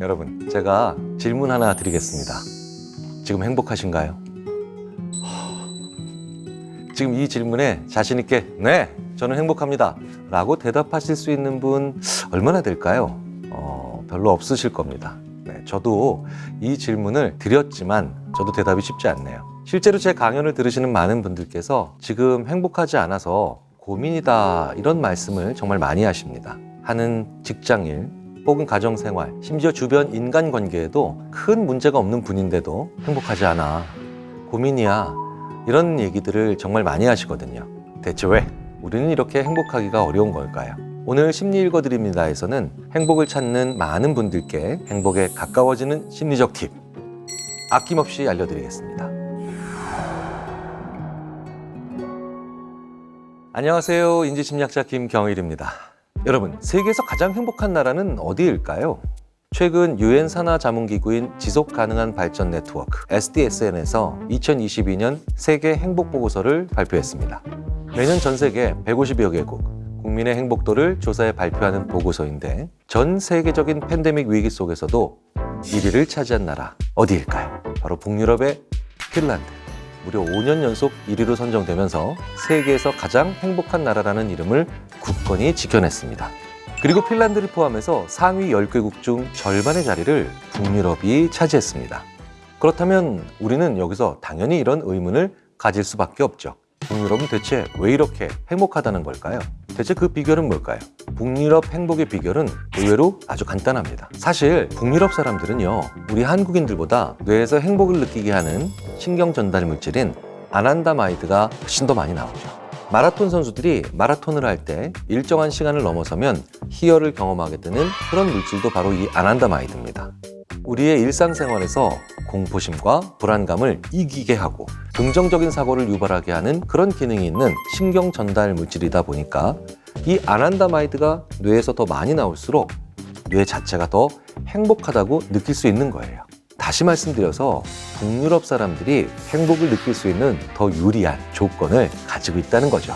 여러분, 제가 질문 하나 드리겠습니다. 지금 행복하신가요? 지금 이 질문에 자신 있게 네, 저는 행복합니다 라고 대답하실 수 있는 분 얼마나 될까요? 별로 없으실 겁니다. 네, 저도 이 질문을 드렸지만 저도 대답이 쉽지 않네요. 실제로 제 강연을 들으시는 많은 분들께서 지금 행복하지 않아서 고민이다 이런 말씀을 정말 많이 하십니다. 하는 직장일 혹은 가정생활, 심지어 주변 인간관계에도 큰 문제가 없는 분인데도 행복하지 않아, 고민이야, 이런 얘기들을 정말 많이 하시거든요. 대체 왜 우리는 이렇게 행복하기가 어려운 걸까요? 오늘 심리 읽어드립니다에서는 행복을 찾는 많은 분들께 행복에 가까워지는 심리적 팁 아낌없이 알려드리겠습니다. 안녕하세요. 인지심리학자 김경일입니다. 여러분, 세계에서 가장 행복한 나라는 어디일까요? 최근 유엔 산하 자문기구인 지속가능한 발전 네트워크 SDSN에서 2022년 세계 행복보고서를 발표했습니다. 매년 전 세계 150여 개국 국민의 행복도를 조사해 발표하는 보고서인데 전 세계적인 팬데믹 위기 속에서도 1위를 차지한 나라 어디일까요? 바로 북유럽의 핀란드. 무려 5년 연속 1위로 선정되면서 세계에서 가장 행복한 나라라는 이름을 굳건히 지켜냈습니다. 그리고 핀란드를 포함해서 상위 10개국 중 절반의 자리를 북유럽이 차지했습니다. 그렇다면 우리는 여기서 당연히 이런 의문을 가질 수밖에 없죠. 북유럽은 대체 왜 이렇게 행복하다는 걸까요? 대체 그 비결은 뭘까요? 북유럽 행복의 비결은 의외로 아주 간단합니다. 사실 북유럽 사람들은요, 우리 한국인들보다 뇌에서 행복을 느끼게 하는 신경 전달 물질인 아난다마이드가 훨씬 더 많이 나오죠. 마라톤 선수들이 마라톤을 할 때 일정한 시간을 넘어서면 희열을 경험하게 되는 그런 물질도 바로 이 아난다마이드입니다. 우리의 일상생활에서 공포심과 불안감을 이기게 하고 긍정적인 사고를 유발하게 하는 그런 기능이 있는 신경 전달 물질이다 보니까 이 아난다마이드가 뇌에서 더 많이 나올수록 뇌 자체가 더 행복하다고 느낄 수 있는 거예요. 다시 말씀드려서 북유럽 사람들이 행복을 느낄 수 있는 더 유리한 조건을 가지고 있다는 거죠.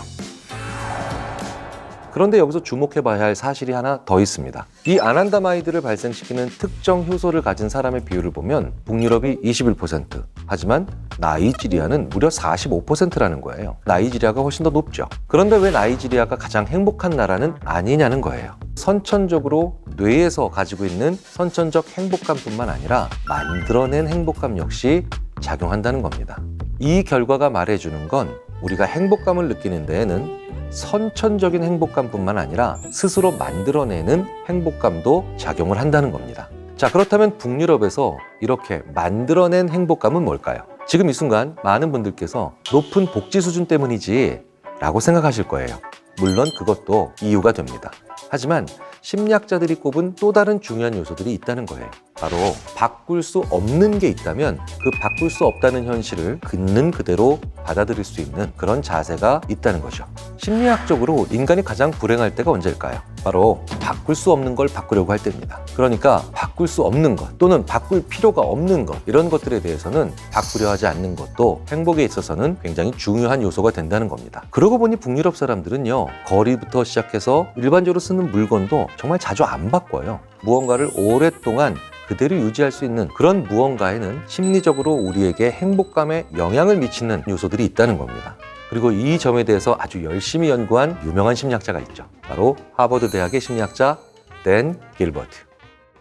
그런데 여기서 주목해봐야 할 사실이 하나 더 있습니다. 이 아난다마이드를 발생시키는 특정 효소를 가진 사람의 비율을 보면 북유럽이 21%, 하지만 나이지리아는 무려 45%라는 거예요. 나이지리아가 훨씬 더 높죠. 그런데 왜 나이지리아가 가장 행복한 나라는 아니냐는 거예요. 선천적으로 뇌에서 가지고 있는 선천적 행복감뿐만 아니라 만들어낸 행복감 역시 작용한다는 겁니다. 이 결과가 말해주는 건 우리가 행복감을 느끼는 데에는 선천적인 행복감뿐만 아니라 스스로 만들어내는 행복감도 작용을 한다는 겁니다. 자, 그렇다면 북유럽에서 이렇게 만들어낸 행복감은 뭘까요? 지금 이 순간 많은 분들께서 높은 복지 수준 때문이지 라고 생각하실 거예요. 물론 그것도 이유가 됩니다. 하지만 심리학자들이 꼽은 또 다른 중요한 요소들이 있다는 거예요. 바로 바꿀 수 없는 게 있다면 그 바꿀 수 없다는 현실을 있는 그대로 받아들일 수 있는 그런 자세가 있다는 거죠. 심리학적으로 인간이 가장 불행할 때가 언제일까요? 바로 바꿀 수 없는 걸 바꾸려고 할 때입니다. 그러니까 바꿀 수 없는 것 또는 바꿀 필요가 없는 것, 이런 것들에 대해서는 바꾸려 하지 않는 것도 행복에 있어서는 굉장히 중요한 요소가 된다는 겁니다. 그러고 보니 북유럽 사람들은요, 거리부터 시작해서 일반적으로 쓰는 물건도 정말 자주 안 바꿔요. 무언가를 오랫동안 그대로 유지할 수 있는 그런 무언가에는 심리적으로 우리에게 행복감에 영향을 미치는 요소들이 있다는 겁니다. 그리고 이 점에 대해서 아주 열심히 연구한 유명한 심리학자가 있죠. 바로 하버드 대학의 심리학자 댄 길버트.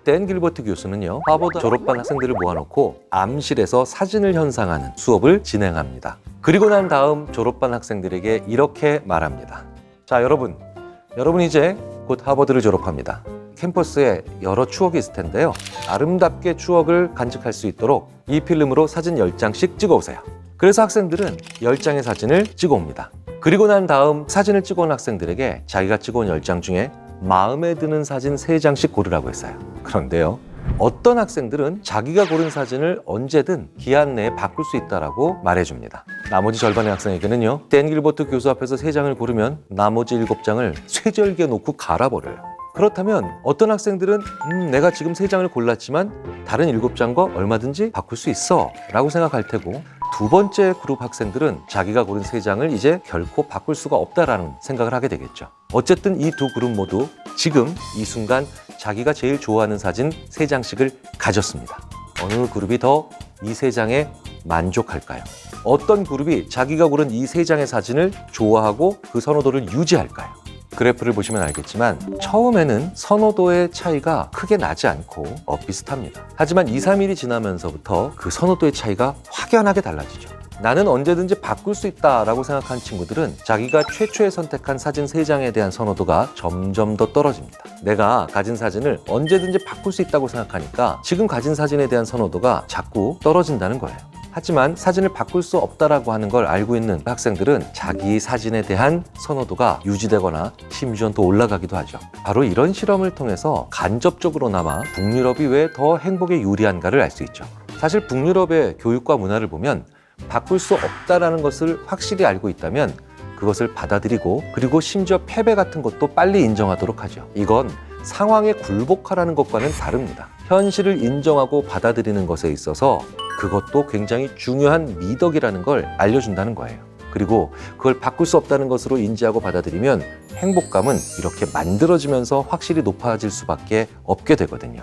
댄 길버트 교수는요, 하버드 졸업반 학생들을 모아놓고 암실에서 사진을 현상하는 수업을 진행합니다. 그리고 난 다음 졸업반 학생들에게 이렇게 말합니다. 자, 여러분 이제 곧 하버드를 졸업합니다. 캠퍼스에 여러 추억이 있을 텐데요. 아름답게 추억을 간직할 수 있도록 이 필름으로 사진 10장씩 찍어오세요. 그래서 학생들은 10장의 사진을 찍어옵니다. 그리고 난 다음 사진을 찍어온 학생들에게 자기가 찍어온 10장 중에 마음에 드는 사진 3장씩 고르라고 했어요. 그런데요, 어떤 학생들은 자기가 고른 사진을 언제든 기한 내에 바꿀 수 있다라고 말해줍니다. 나머지 절반의 학생에게는요, 댄 길버트 교수 앞에서 3장을 고르면 나머지 7장을 쇠절기에 놓고 갈아버려요. 그렇다면 어떤 학생들은 내가 지금 3장을 골랐지만 다른 7장과 얼마든지 바꿀 수 있어 라고 생각할 테고, 두 번째 그룹 학생들은 자기가 고른 3장을 이제 결코 바꿀 수가 없다라는 생각을 하게 되겠죠. 어쨌든 이 두 그룹 모두 지금 이 순간 자기가 제일 좋아하는 사진 3장씩을 가졌습니다. 어느 그룹이 더 이 3장에 만족할까요? 어떤 그룹이 자기가 고른 이 3장의 사진을 좋아하고 그 선호도를 유지할까요? 그래프를 보시면 알겠지만 처음에는 선호도의 차이가 크게 나지 않고 비슷합니다. 하지만 2, 3일이 지나면서부터 그 선호도의 차이가 확연하게 달라지죠. 나는 언제든지 바꿀 수 있다라고 생각한 친구들은 자기가 최초에 선택한 사진 3장에 대한 선호도가 점점 더 떨어집니다. 내가 가진 사진을 언제든지 바꿀 수 있다고 생각하니까 지금 가진 사진에 대한 선호도가 자꾸 떨어진다는 거예요. 하지만 사진을 바꿀 수 없다라고 하는 걸 알고 있는 학생들은 자기 사진에 대한 선호도가 유지되거나 심지어 또 올라가기도 하죠. 바로 이런 실험을 통해서 간접적으로나마 북유럽이 왜 더 행복에 유리한가를 알 수 있죠. 사실 북유럽의 교육과 문화를 보면 바꿀 수 없다라는 것을 확실히 알고 있다면 그것을 받아들이고 그리고 심지어 패배 같은 것도 빨리 인정하도록 하죠. 이건 상황에 굴복하라는 것과는 다릅니다. 현실을 인정하고 받아들이는 것에 있어서 그것도 굉장히 중요한 미덕이라는 걸 알려준다는 거예요. 그리고 그걸 바꿀 수 없다는 것으로 인지하고 받아들이면 행복감은 이렇게 만들어지면서 확실히 높아질 수밖에 없게 되거든요.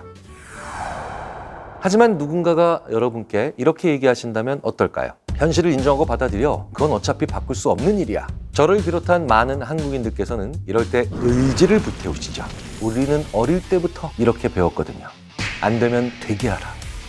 하지만 누군가가 여러분께 이렇게 얘기하신다면 어떨까요? 현실을 인정하고 받아들여. 그건 어차피 바꿀 수 없는 일이야. 저를 비롯한 많은 한국인들께서는 이럴 때 의지를 불태우시죠. 우리는 어릴 때부터 이렇게 배웠거든요. 안 되면 되게 하라.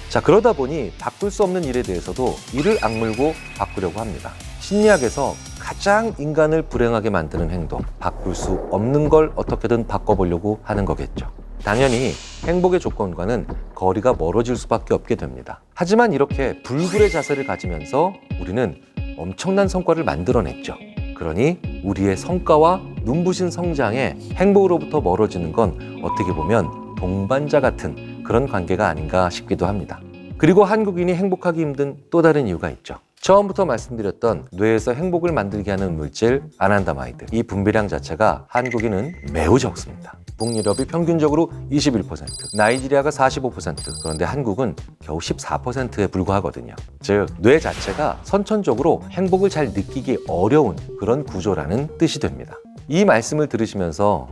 자, 그러다 보니 바꿀 수 없는 일에 대해서도 이를 악물고 바꾸려고 합니다. 심리학에서 가장 인간을 불행하게 만드는 행동, 바꿀 수 없는 걸 어떻게든 바꿔보려고 하는 거겠죠. 당연히 행복의 조건과는 거리가 멀어질 수밖에 없게 됩니다. 하지만 이렇게 불굴의 자세를 가지면서 우리는 엄청난 성과를 만들어냈죠. 그러니 우리의 성과와 눈부신 성장에 행복으로부터 멀어지는 건 어떻게 보면 동반자 같은 그런 관계가 아닌가 싶기도 합니다. 그리고 한국인이 행복하기 힘든 또 다른 이유가 있죠. 처음부터 말씀드렸던 뇌에서 행복을 만들게 하는 물질 아난다마이드, 이 분비량 자체가 한국인은 매우 적습니다. 북유럽이 평균적으로 21%, 나이지리아가 45%, 그런데 한국은 겨우 14%에 불과하거든요. 즉, 뇌 자체가 선천적으로 행복을 잘 느끼기 어려운 그런 구조라는 뜻이 됩니다. 이 말씀을 들으시면서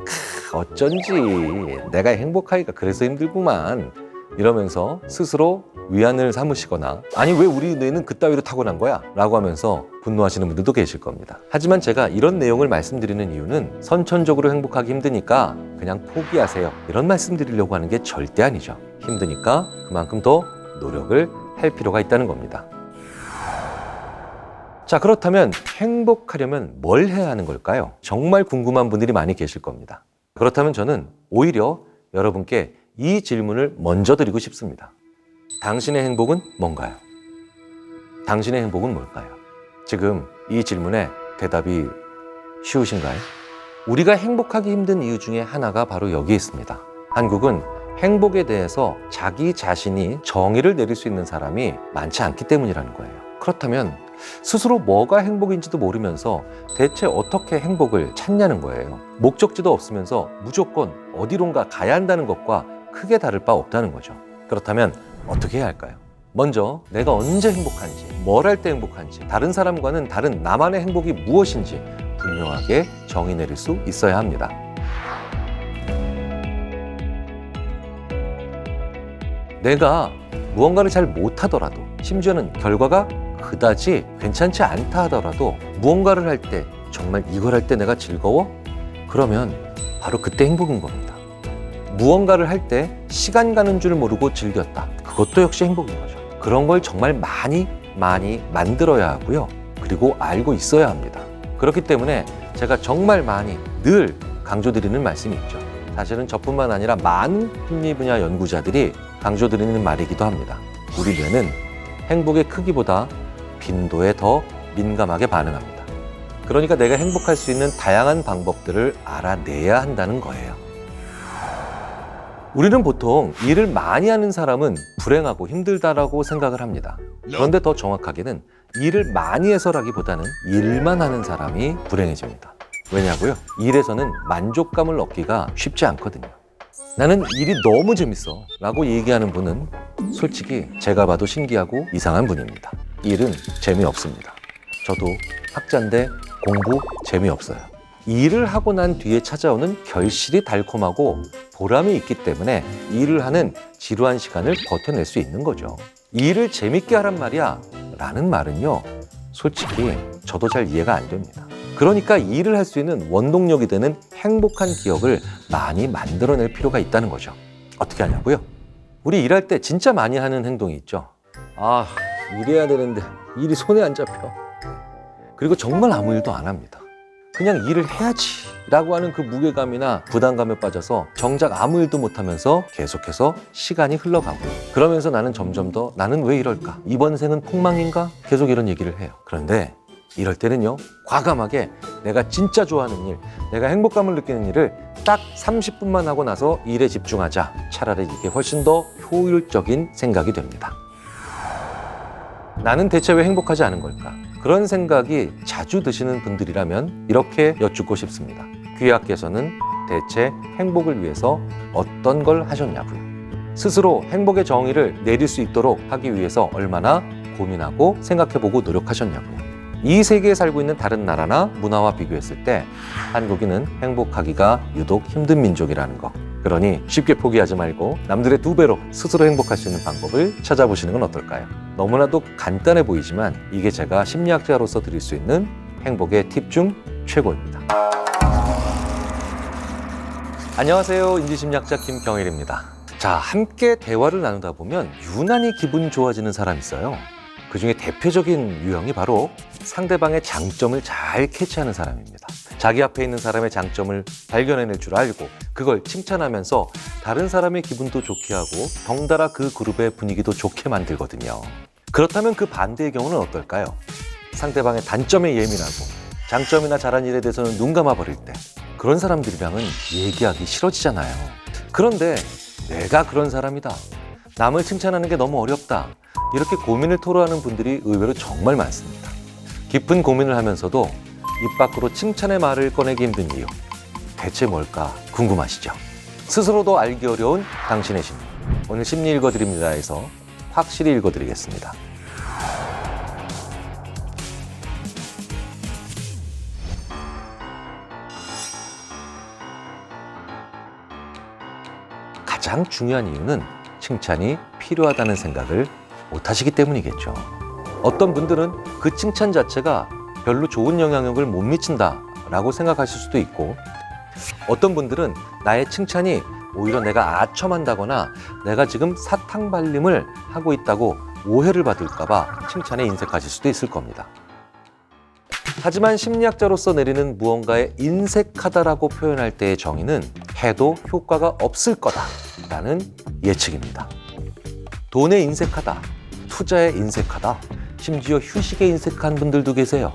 어쩐지 내가 행복하기가 그래서 힘들구만 이러면서 스스로 위안을 삼으시거나 아니 왜 우리 뇌는 그따위로 타고난 거야? 라고 하면서 분노하시는 분들도 계실 겁니다. 하지만 제가 이런 내용을 말씀드리는 이유는 선천적으로 행복하기 힘드니까 그냥 포기하세요 이런 말씀 드리려고 하는 게 절대 아니죠. 힘드니까 그만큼 더 노력을 할 필요가 있다는 겁니다. 자, 그렇다면 행복하려면 뭘 해야 하는 걸까요? 정말 궁금한 분들이 많이 계실 겁니다. 그렇다면 저는 오히려 여러분께 이 질문을 먼저 드리고 싶습니다. 당신의 행복은 뭔가요? 당신의 행복은 뭘까요? 지금 이 질문에 대답이 쉬우신가요? 우리가 행복하기 힘든 이유 중에 하나가 바로 여기에 있습니다. 한국은 행복에 대해서 자기 자신이 정의를 내릴 수 있는 사람이 많지 않기 때문이라는 거예요. 그렇다면 스스로 뭐가 행복인지도 모르면서 대체 어떻게 행복을 찾냐는 거예요. 목적지도 없으면서 무조건 어디론가 가야 한다는 것과 크게 다를 바 없다는 거죠. 그렇다면 어떻게 해야 할까요? 먼저 내가 언제 행복한지, 뭘 할 때 행복한지, 다른 사람과는 다른 나만의 행복이 무엇인지 분명하게 정의 내릴 수 있어야 합니다. 내가 무언가를 잘 못하더라도, 심지어는 결과가 그다지 괜찮지 않다 하더라도 무언가를 할 때 정말 이걸 할 때 내가 즐거워? 그러면 바로 그때 행복인 겁니다. 무언가를 할 때 시간 가는 줄 모르고 즐겼다. 그것도 역시 행복인 거죠. 그런 걸 정말 많이 만들어야 하고요. 그리고 알고 있어야 합니다. 그렇기 때문에 제가 정말 많이 늘 강조드리는 말씀이 있죠. 사실은 저뿐만 아니라 많은 심리 분야 연구자들이 강조드리는 말이기도 합니다. 우리 뇌는 행복의 크기보다 빈도에 더 민감하게 반응합니다. 그러니까 내가 행복할 수 있는 다양한 방법들을 알아내야 한다는 거예요. 우리는 보통 일을 많이 하는 사람은 불행하고 힘들다라고 생각을 합니다. 그런데 더 정확하게는 일을 많이 해서라기보다는 일만 하는 사람이 불행해집니다. 왜냐고요? 일에서는 만족감을 얻기가 쉽지 않거든요. 나는 일이 너무 재밌어 라고 얘기하는 분은 솔직히 제가 봐도 신기하고 이상한 분입니다. 일은 재미없습니다. 저도 학자인데 공부 재미없어요. 일을 하고 난 뒤에 찾아오는 결실이 달콤하고 보람이 있기 때문에 일을 하는 지루한 시간을 버텨낼 수 있는 거죠. 일을 재밌게 하란 말이야 라는 말은요, 솔직히 저도 잘 이해가 안 됩니다. 그러니까 일을 할 수 있는 원동력이 되는 행복한 기억을 많이 만들어낼 필요가 있다는 거죠. 어떻게 하냐고요? 우리 일할 때 진짜 많이 하는 행동이 있죠. 아, 일해야 되는데 일이 손에 안 잡혀. 그리고 정말 아무 일도 안 합니다. 그냥 일을 해야지 라고 하는 그 무게감이나 부담감에 빠져서 정작 아무 일도 못하면서 계속해서 시간이 흘러가고, 그러면서 나는 점점 더 나는 왜 이럴까? 이번 생은 폭망인가? 계속 이런 얘기를 해요. 그런데 이럴 때는요, 과감하게 내가 진짜 좋아하는 일, 내가 행복감을 느끼는 일을 딱 30분만 하고 나서 일에 집중하자. 차라리 이게 훨씬 더 효율적인 생각이 됩니다. 나는 대체 왜 행복하지 않은 걸까? 그런 생각이 자주 드시는 분들이라면 이렇게 여쭙고 싶습니다. 귀하께서는 대체 행복을 위해서 어떤 걸 하셨냐고요? 스스로 행복의 정의를 내릴 수 있도록 하기 위해서 얼마나 고민하고 생각해보고 노력하셨냐고요? 이 세계에 살고 있는 다른 나라나 문화와 비교했을 때 한국인은 행복하기가 유독 힘든 민족이라는 거. 그러니 쉽게 포기하지 말고 남들의 2배로 스스로 행복할 수 있는 방법을 찾아보시는 건 어떨까요? 너무나도 간단해 보이지만 이게 제가 심리학자로서 드릴 수 있는 행복의 팁 중 최고입니다. 안녕하세요. 인지심리학자 김경일입니다. 자, 함께 대화를 나누다 보면 유난히 기분 좋아지는 사람이 있어요. 그 중에 대표적인 유형이 바로 상대방의 장점을 잘 캐치하는 사람입니다. 자기 앞에 있는 사람의 장점을 발견해낼 줄 알고 그걸 칭찬하면서 다른 사람의 기분도 좋게 하고 덩달아 그 그룹의 분위기도 좋게 만들거든요. 그렇다면 그 반대의 경우는 어떨까요? 상대방의 단점에 예민하고 장점이나 잘한 일에 대해서는 눈 감아버릴 때, 그런 사람들이랑은 얘기하기 싫어지잖아요. 그런데 내가 그런 사람이다, 남을 칭찬하는 게 너무 어렵다, 이렇게 고민을 토로하는 분들이 의외로 정말 많습니다. 깊은 고민을 하면서도 입 밖으로 칭찬의 말을 꺼내기 힘든 이유, 대체 뭘까 궁금하시죠? 스스로도 알기 어려운 당신의 심리, 오늘 심리 읽어드립니다에서 확실히 읽어드리겠습니다. 가장 중요한 이유는 칭찬이 필요하다는 생각을 못하시기 때문이겠죠. 어떤 분들은 그 칭찬 자체가 별로 좋은 영향력을 못 미친다라고 생각하실 수도 있고, 어떤 분들은 나의 칭찬이 오히려 내가 아첨한다거나 내가 지금 사탕 발림을 하고 있다고 오해를 받을까 봐 칭찬에 인색하실 수도 있을 겁니다. 하지만 심리학자로서 내리는 무언가에 인색하다라고 표현할 때의 정의는 해도 효과가 없을 거다라는 예측입니다. 돈에 인색하다, 투자에 인색하다, 심지어 휴식에 인색한 분들도 계세요.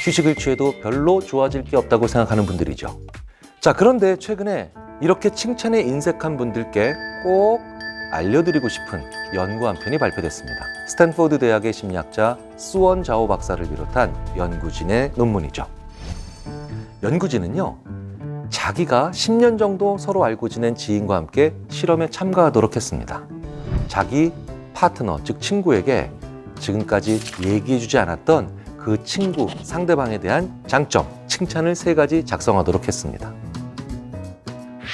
휴식을 취해도 별로 좋아질 게 없다고 생각하는 분들이죠. 자, 그런데 최근에 이렇게 칭찬에 인색한 분들께 꼭 알려드리고 싶은 연구 한 편이 발표됐습니다. 스탠포드 대학의 심리학자 수원 자오 박사를 비롯한 연구진의 논문이죠. 연구진은요, 자기가 10년 정도 서로 알고 지낸 지인과 함께 실험에 참가하도록 했습니다. 자기 파트너, 즉 친구에게 지금까지 얘기해주지 않았던 그 친구, 상대방에 대한 장점, 칭찬을 3가지 작성하도록 했습니다.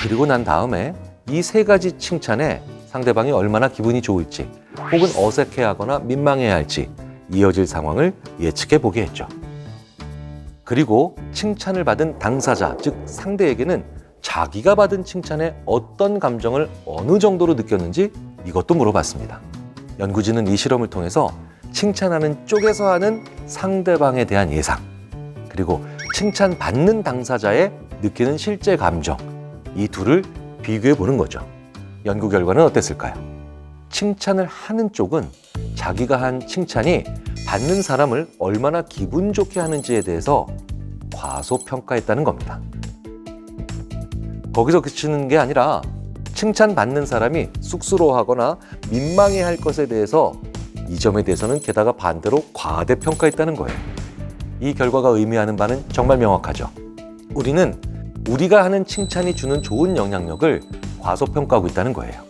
그리고 난 다음에 이 3가지 칭찬에 상대방이 얼마나 기분이 좋을지 혹은 어색해하거나 민망해야 할지 이어질 상황을 예측해 보게 했죠. 그리고 칭찬을 받은 당사자, 즉 상대에게는 자기가 받은 칭찬에 어떤 감정을 어느 정도로 느꼈는지 이것도 물어봤습니다. 연구진은 이 실험을 통해서 칭찬하는 쪽에서 하는 상대방에 대한 예상, 그리고 칭찬받는 당사자의 느끼는 실제 감정, 이 둘을 비교해 보는 거죠. 연구 결과는 어땠을까요? 칭찬을 하는 쪽은 자기가 한 칭찬이 받는 사람을 얼마나 기분 좋게 하는지에 대해서 과소평가했다는 겁니다. 거기서 그치는 게 아니라 칭찬받는 사람이 쑥스러워하거나 민망해할 것에 대해서 이 점에 대해서는 게다가 반대로 과대평가했다는 거예요. 이 결과가 의미하는 바는 정말 명확하죠. 우리는 우리가 하는 칭찬이 주는 좋은 영향력을 과소평가하고 있다는 거예요.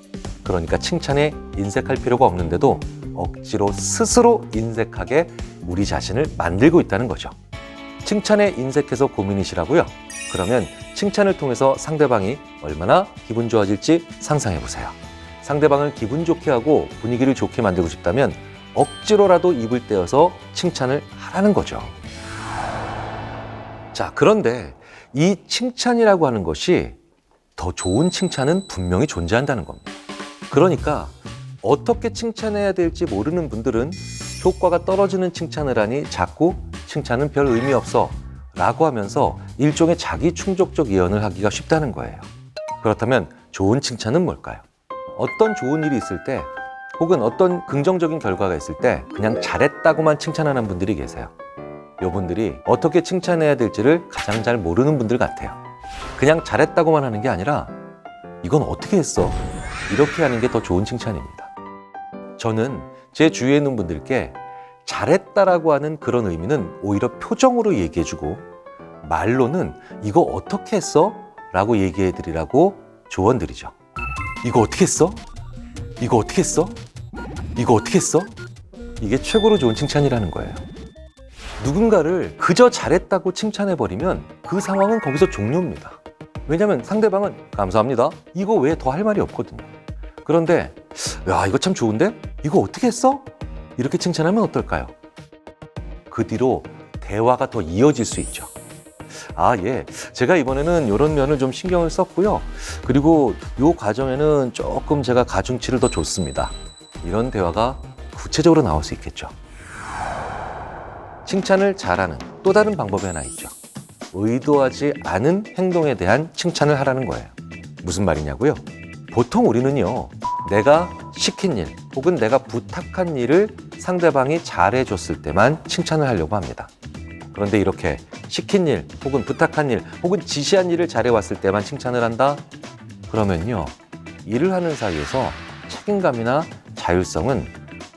그러니까 칭찬에 인색할 필요가 없는데도 억지로 스스로 인색하게 우리 자신을 만들고 있다는 거죠. 칭찬에 인색해서 고민이시라고요? 그러면 칭찬을 통해서 상대방이 얼마나 기분 좋아질지 상상해 보세요. 상대방을 기분 좋게 하고 분위기를 좋게 만들고 싶다면 억지로라도 입을 떼어서 칭찬을 하라는 거죠. 자, 그런데 이 칭찬이라고 하는 것이 더 좋은 칭찬은 분명히 존재한다는 겁니다. 그러니까 어떻게 칭찬해야 될지 모르는 분들은 효과가 떨어지는 칭찬을 하니 자꾸 칭찬은 별 의미 없어 라고 하면서 일종의 자기 충족적 예언을 하기가 쉽다는 거예요. 그렇다면 좋은 칭찬은 뭘까요? 어떤 좋은 일이 있을 때 혹은 어떤 긍정적인 결과가 있을 때 그냥 잘했다고만 칭찬하는 분들이 계세요. 이분들이 어떻게 칭찬해야 될지를 가장 잘 모르는 분들 같아요. 그냥 잘했다고만 하는 게 아니라 이건 어떻게 했어? 이렇게 하는 게 더 좋은 칭찬입니다. 저는 제 주위에 있는 분들께 잘했다라고 하는 그런 의미는 오히려 표정으로 얘기해주고 말로는 이거 어떻게 했어? 라고 얘기해드리라고 조언드리죠. 이거 어떻게 했어? 이거 어떻게 했어? 이거 어떻게 했어? 이게 최고로 좋은 칭찬이라는 거예요. 누군가를 그저 잘했다고 칭찬해버리면 그 상황은 거기서 종료입니다. 왜냐하면 상대방은 감사합니다. 이거 외에 더 할 말이 없거든요. 그런데 야, 이거 참 좋은데? 이거 어떻게 했어? 이렇게 칭찬하면 어떨까요? 그 뒤로 대화가 더 이어질 수 있죠. 아, 예. 제가 이번에는 이런 면을 좀 신경을 썼고요. 그리고 이 과정에는 조금 제가 가중치를 더 줬습니다. 이런 대화가 구체적으로 나올 수 있겠죠. 칭찬을 잘하는 또 다른 방법이 하나 있죠. 의도하지 않은 행동에 대한 칭찬을 하라는 거예요. 무슨 말이냐고요? 보통 우리는요, 내가 시킨 일 혹은 내가 부탁한 일을 상대방이 잘해줬을 때만 칭찬을 하려고 합니다. 그런데 이렇게 시킨 일 혹은 부탁한 일 혹은 지시한 일을 잘해왔을 때만 칭찬을 한다? 그러면요, 일을 하는 사이에서 책임감이나 자율성은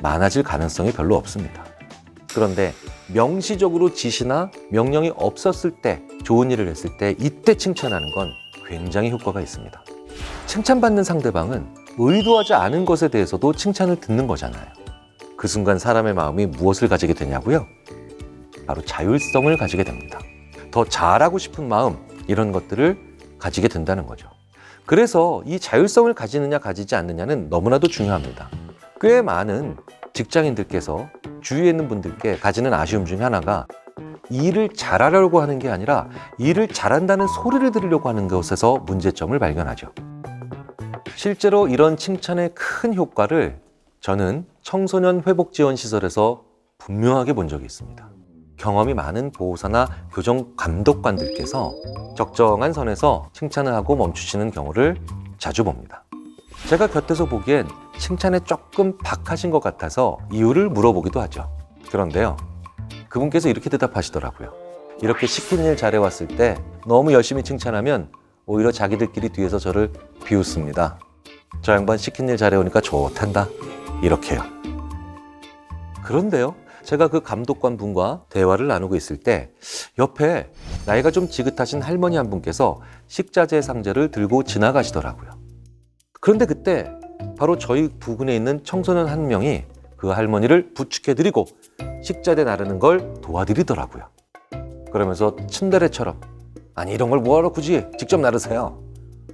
많아질 가능성이 별로 없습니다. 그런데 명시적으로 지시나 명령이 없었을 때, 좋은 일을 했을 때 이때 칭찬하는 건 굉장히 효과가 있습니다. 칭찬받는 상대방은 의도하지 않은 것에 대해서도 칭찬을 듣는 거잖아요. 그 순간 사람의 마음이 무엇을 가지게 되냐고요? 바로 자율성을 가지게 됩니다. 더 잘하고 싶은 마음, 이런 것들을 가지게 된다는 거죠. 그래서 이 자율성을 가지느냐 가지지 않느냐는 너무나도 중요합니다. 꽤 많은 직장인들께서 주위에 있는 분들께 가지는 아쉬움 중에 하나가 일을 잘하려고 하는 게 아니라 일을 잘한다는 소리를 들으려고 하는 것에서 문제점을 발견하죠. 실제로 이런 칭찬의 큰 효과를 저는 청소년 회복지원시설에서 분명하게 본 적이 있습니다. 경험이 많은 보호사나 교정 감독관들께서 적정한 선에서 칭찬을 하고 멈추시는 경우를 자주 봅니다. 제가 곁에서 보기엔 칭찬에 조금 박하신 것 같아서 이유를 물어보기도 하죠. 그런데요, 그분께서 이렇게 대답하시더라고요. 이렇게 시킨 일 잘해왔을 때 너무 열심히 칭찬하면 오히려 자기들끼리 뒤에서 저를 비웃습니다. 저 양반 시킨 일 잘해오니까 좋단다. 이렇게요. 그런데요, 제가 그 감독관 분과 대화를 나누고 있을 때 옆에 나이가 좀 지긋하신 할머니 한 분께서 식자재 상자를 들고 지나가시더라고요. 그런데 그때 바로 저희 부근에 있는 청소년 한 명이 그 할머니를 부축해드리고 식자재 나르는 걸 도와드리더라고요. 그러면서 츤데레처럼 아니 이런 걸 뭐하러 굳이 직접 나르세요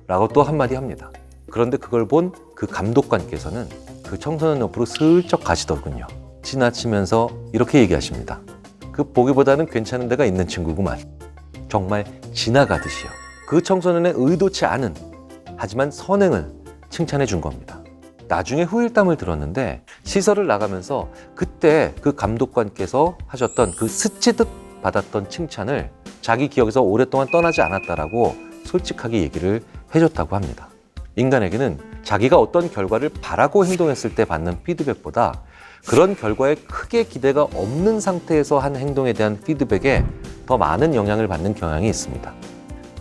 라고 또 한마디 합니다. 그런데 그걸 본 그 감독관께서는 그 청소년 옆으로 슬쩍 가시더군요. 지나치면서 이렇게 얘기하십니다. 그 보기보다는 괜찮은 데가 있는 친구구만. 정말 지나가듯이요. 그 청소년의 의도치 않은 하지만 선행을 칭찬해 준 겁니다. 나중에 후일담을 들었는데 시설을 나가면서 그때 그 감독관께서 하셨던 그 스치듯 받았던 칭찬을 자기 기억에서 오랫동안 떠나지 않았다라고 솔직하게 얘기를 해줬다고 합니다. 인간에게는 자기가 어떤 결과를 바라고 행동했을 때 받는 피드백보다 그런 결과에 크게 기대가 없는 상태에서 한 행동에 대한 피드백에 더 많은 영향을 받는 경향이 있습니다.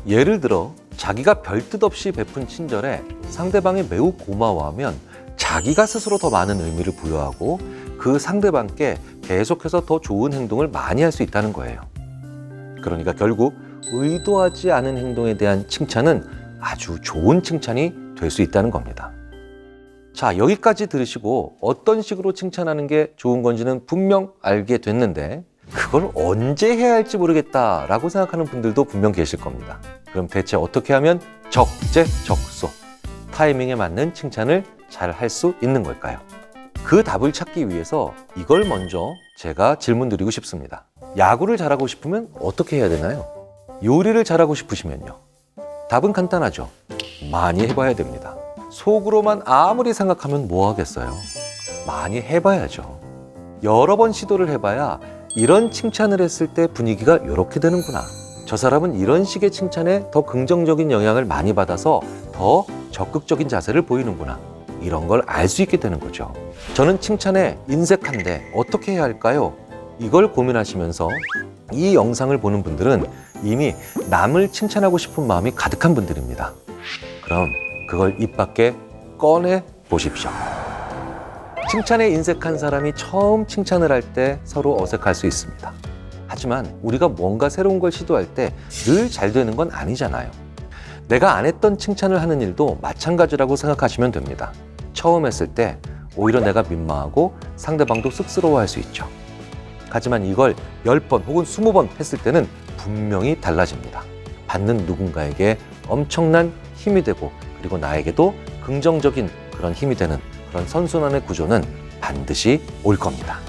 예를 들어 자기가 별뜻 없이 베푼 친절에 상대방이 매우 고마워하면 자기가 스스로 더 많은 의미를 부여하고 그 상대방께 계속해서 더 좋은 행동을 많이 할 수 있다는 거예요. 그러니까 결국 의도하지 않은 행동에 대한 칭찬은 아주 좋은 칭찬이 될 수 있다는 겁니다. 자, 여기까지 들으시고 어떤 식으로 칭찬하는 게 좋은 건지는 분명 알게 됐는데 그걸 언제 해야 할지 모르겠다라고 생각하는 분들도 분명 계실 겁니다. 그럼 대체 어떻게 하면 적재적소, 타이밍에 맞는 칭찬을 잘 할 수 있는 걸까요? 그 답을 찾기 위해서 이걸 먼저 제가 질문 드리고 싶습니다. 야구를 잘하고 싶으면 어떻게 해야 되나요? 요리를 잘하고 싶으시면요? 답은 간단하죠. 많이 해봐야 됩니다. 속으로만 아무리 생각하면 뭐 하겠어요? 많이 해봐야죠. 여러 번 시도를 해봐야 이런 칭찬을 했을 때 분위기가 이렇게 되는구나. 저 사람은 이런 식의 칭찬에 더 긍정적인 영향을 많이 받아서 더 적극적인 자세를 보이는구나. 이런 걸 알 수 있게 되는 거죠. 저는 칭찬에 인색한데 어떻게 해야 할까요? 이걸 고민하시면서 이 영상을 보는 분들은 이미 남을 칭찬하고 싶은 마음이 가득한 분들입니다. 그럼 그걸 입 밖에 꺼내 보십시오. 칭찬에 인색한 사람이 처음 칭찬을 할 때 서로 어색할 수 있습니다. 하지만 우리가 뭔가 새로운 걸 시도할 때 늘 잘 되는 건 아니잖아요. 내가 안 했던 칭찬을 하는 일도 마찬가지라고 생각하시면 됩니다. 처음 했을 때 오히려 내가 민망하고 상대방도 쑥스러워할 수 있죠. 하지만 이걸 10번 혹은 20번 했을 때는 분명히 달라집니다. 받는 누군가에게 엄청난 힘이 되고 그리고 나에게도 긍정적인 그런 힘이 되는 그런 선순환의 구조는 반드시 올 겁니다.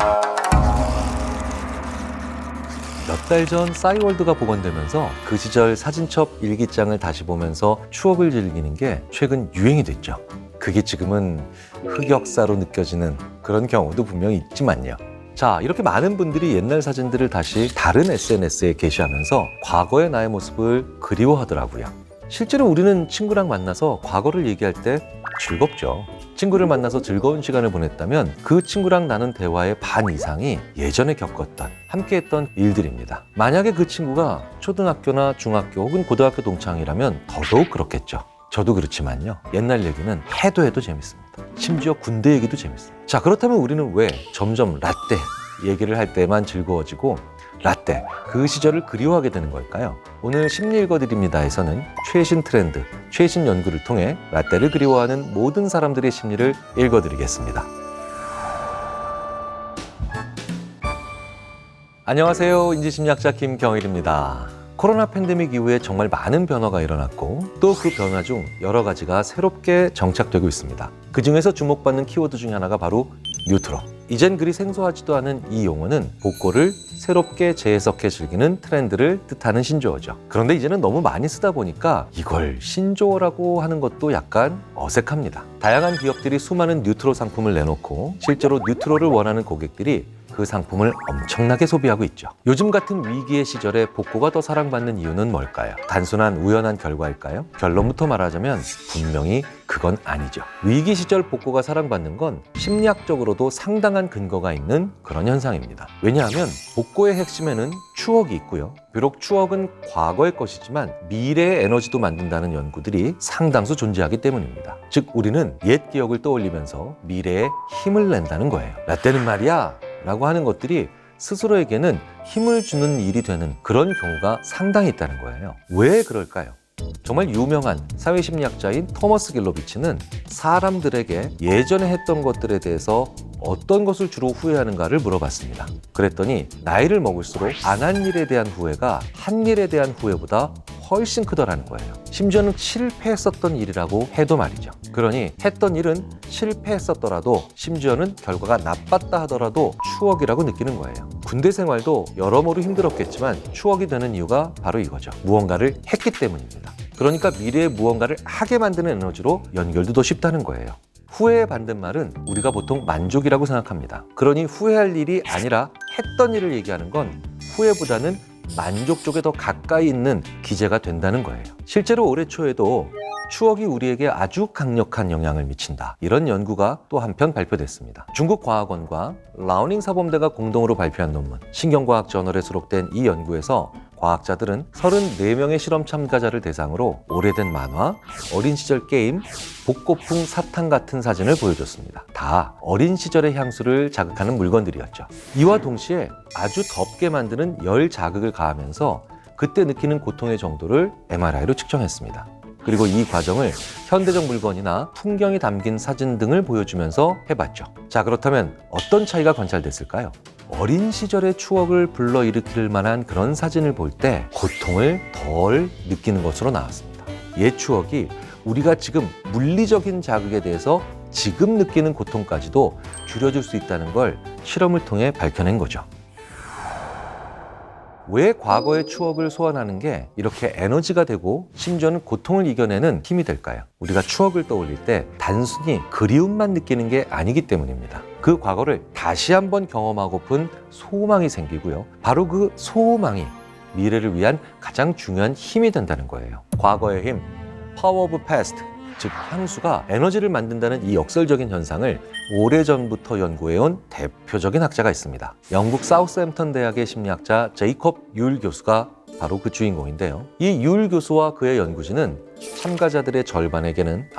몇 달 전 싸이월드가 복원되면서 그 시절 사진첩 일기장을 다시 보면서 추억을 즐기는 게 최근 유행이 됐죠. 그게 지금은 흑역사로 느껴지는 그런 경우도 분명히 있지만요. 자, 이렇게 많은 분들이 옛날 사진들을 다시 다른 SNS에 게시하면서 과거의 나의 모습을 그리워하더라고요. 실제로 우리는 친구랑 만나서 과거를 얘기할 때 즐겁죠. 친구를 만나서 즐거운 시간을 보냈다면 그 친구랑 나눈 대화의 반 이상이 예전에 겪었던, 함께했던 일들입니다. 만약에 그 친구가 초등학교나 중학교 혹은 고등학교 동창이라면 더더욱 그렇겠죠. 저도 그렇지만요. 옛날 얘기는 해도 재밌습니다. 심지어 군대 얘기도 재밌어요. 자, 그렇다면 우리는 왜 점점 라떼 얘기를 할 때만 즐거워지고 라떼, 그 시절을 그리워하게 되는 걸까요? 오늘 심리 읽어드립니다에서는 최신 트렌드, 최신 연구를 통해 라떼를 그리워하는 모든 사람들의 심리를 읽어드리겠습니다. 안녕하세요. 인지심리학자 김경일입니다. 코로나 팬데믹 이후에 정말 많은 변화가 일어났고 또 그 변화 중 여러 가지가 새롭게 정착되고 있습니다. 그 중에서 주목받는 키워드 중 하나가 바로 뉴트로. 이젠 그리 생소하지도 않은 이 용어는 복고를 새롭게 재해석해 즐기는 트렌드를 뜻하는 신조어죠. 그런데 이제는 너무 많이 쓰다 보니까 이걸 신조어라고 하는 것도 약간 어색합니다. 다양한 기업들이 수많은 뉴트로 상품을 내놓고 실제로 뉴트로를 원하는 고객들이 그 상품을 엄청나게 소비하고 있죠. 요즘 같은 위기의 시절에 복고가 더 사랑받는 이유는 뭘까요? 단순한 우연한 결과일까요? 결론부터 말하자면 분명히 그건 아니죠. 위기 시절 복고가 사랑받는 건 심리학적으로도 상당한 근거가 있는 그런 현상입니다. 왜냐하면 복고의 핵심에는 추억이 있고요. 비록 추억은 과거의 것이지만 미래의 에너지도 만든다는 연구들이 상당수 존재하기 때문입니다. 즉 우리는 옛 기억을 떠올리면서 미래에 힘을 낸다는 거예요. 라떼는 말이야 라고 하는 것들이 스스로에게는 힘을 주는 일이 되는 그런 경우가 상당히 있다는 거예요. 왜 그럴까요? 정말 유명한 사회심리학자인 토머스 길로비치는 사람들에게 예전에 했던 것들에 대해서 어떤 것을 주로 후회하는가를 물어봤습니다. 그랬더니 나이를 먹을수록 안 한 일에 대한 후회가 한 일에 대한 후회보다 훨씬 크더라는 거예요. 심지어는 실패했었던 일이라고 해도 말이죠. 그러니 했던 일은 실패했었더라도 심지어는 결과가 나빴다 하더라도 추억이라고 느끼는 거예요. 군대 생활도 여러모로 힘들었겠지만 추억이 되는 이유가 바로 이거죠. 무언가를 했기 때문입니다. 그러니까 미래에 무언가를 하게 만드는 에너지로 연결도 더 쉽다는 거예요. 후회의 반대말은 우리가 보통 만족이라고 생각합니다. 그러니 후회할 일이 아니라 했던 일을 얘기하는 건 후회보다는 만족 쪽에 더 가까이 있는 기제가 된다는 거예요. 실제로 올해 초에도 추억이 우리에게 아주 강력한 영향을 미친다. 이런 연구가 또 한편 발표됐습니다. 중국 과학원과 라오닝 사범대가 공동으로 발표한 논문, 신경과학 저널에 수록된 이 연구에서 과학자들은 34명의 실험 참가자를 대상으로 오래된 만화, 어린 시절 게임, 복고풍 사탕 같은 사진을 보여줬습니다. 다 어린 시절의 향수를 자극하는 물건들이었죠. 이와 동시에 아주 덥게 만드는 열 자극을 가하면서 그때 느끼는 고통의 정도를 MRI로 측정했습니다. 그리고 이 과정을 현대적 물건이나 풍경이 담긴 사진 등을 보여주면서 해봤죠. 자, 그렇다면 어떤 차이가 관찰됐을까요? 어린 시절의 추억을 불러일으킬 만한 그런 사진을 볼 때 고통을 덜 느끼는 것으로 나왔습니다. 옛 추억이 우리가 지금 물리적인 자극에 대해서 지금 느끼는 고통까지도 줄여줄 수 있다는 걸 실험을 통해 밝혀낸 거죠. 왜 과거의 추억을 소환하는 게 이렇게 에너지가 되고 심지어는 고통을 이겨내는 힘이 될까요? 우리가 추억을 떠올릴 때 단순히 그리움만 느끼는 게 아니기 때문입니다. 그 과거를 다시 한번 경험하고픈 소망이 생기고요. 바로 그 소망이 미래를 위한 가장 중요한 힘이 된다는 거예요. 과거의 힘, Power of Past, 즉 향수가 에너지를 만든다는 이 역설적인 현상을 오래전부터 연구해온 대표적인 학자가 있습니다. 영국 사우스햄턴 대학의 심리학자 제이콥 율 교수가 바로 그 주인공인데요. 이 율 교수와 그의 연구진은 참가자들의 절반에게는